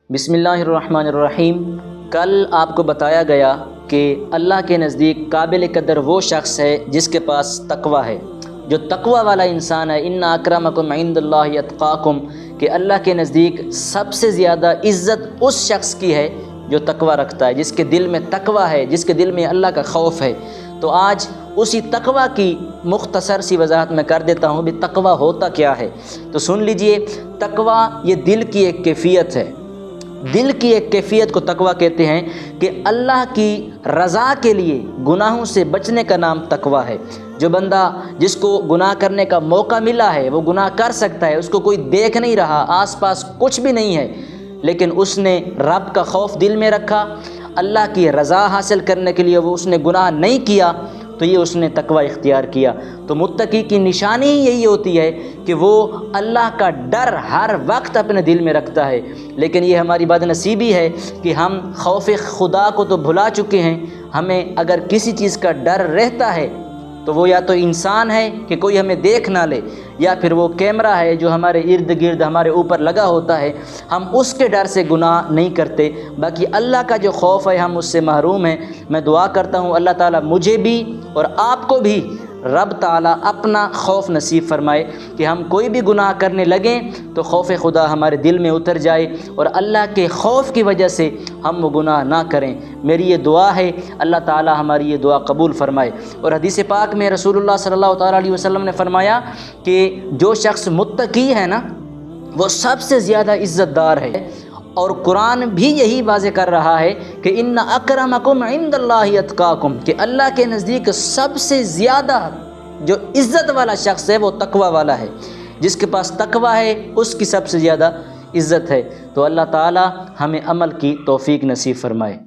بسم اللہ الرحمن الرحیم۔ کل آپ کو بتایا گیا کہ اللہ کے نزدیک قابل قدر وہ شخص ہے جس کے پاس تقوی ہے، جو تقوی والا انسان ہے۔ ان اکرمکم عند اللہ اتقاکم، کہ اللہ کے نزدیک سب سے زیادہ عزت اس شخص کی ہے جو تقوی رکھتا ہے، جس کے دل میں تقوی ہے، جس کے دل میں اللہ کا خوف ہے۔ تو آج اسی تقوی کی مختصر سی وضاحت میں کر دیتا ہوں بھی تقوی ہوتا کیا ہے۔ تو سن لیجئے، تقوی یہ دل کی ایک کیفیت ہے۔ دل کی ایک کیفیت کو تقوی کہتے ہیں کہ اللہ کی رضا کے لیے گناہوں سے بچنے کا نام تقوی ہے۔ جو بندہ جس کو گناہ کرنے کا موقع ملا ہے وہ گناہ کر سکتا ہے، اس کو کوئی دیکھ نہیں رہا، آس پاس کچھ بھی نہیں ہے، لیکن اس نے رب کا خوف دل میں رکھا، اللہ کی رضا حاصل کرنے کے لیے وہ اس نے گناہ نہیں کیا، تو یہ اس نے تقوی اختیار کیا۔ تو متقی کی نشانی ہی یہی ہوتی ہے کہ وہ اللہ کا ڈر ہر وقت اپنے دل میں رکھتا ہے۔ لیکن یہ ہماری بد نصیبی ہے کہ ہم خوف خدا کو تو بھلا چکے ہیں۔ ہمیں اگر کسی چیز کا ڈر رہتا ہے تو وہ یا تو انسان ہے کہ کوئی ہمیں دیکھ نہ لے، یا پھر وہ کیمرہ ہے جو ہمارے ارد گرد ہمارے اوپر لگا ہوتا ہے، ہم اس کے ڈر سے گناہ نہیں کرتے۔ باقی اللہ کا جو خوف ہے ہم اس سے محروم ہیں۔ میں دعا کرتا ہوں اللہ تعالیٰ مجھے بھی اور آپ کو بھی رب تعالیٰ اپنا خوف نصیب فرمائے کہ ہم کوئی بھی گناہ کرنے لگیں تو خوف خدا ہمارے دل میں اتر جائے اور اللہ کے خوف کی وجہ سے ہم وہ گناہ نہ کریں۔ میری یہ دعا ہے، اللہ تعالیٰ ہماری یہ دعا قبول فرمائے۔ اور حدیث پاک میں رسول اللہ صلی اللہ تعالیٰ علیہ وسلم نے فرمایا کہ جو شخص متقی ہے نا وہ سب سے زیادہ عزت دار ہے، اور قرآن بھی یہی واضح کر رہا ہے کہ ان اکرمکم عند اللہ اتقاکم، کہ اللہ کے نزدیک سب سے زیادہ جو عزت والا شخص ہے وہ تقوی والا ہے۔ جس کے پاس تقوی ہے اس کی سب سے زیادہ عزت ہے۔ تو اللہ تعالی ہمیں عمل کی توفیق نصیب فرمائے۔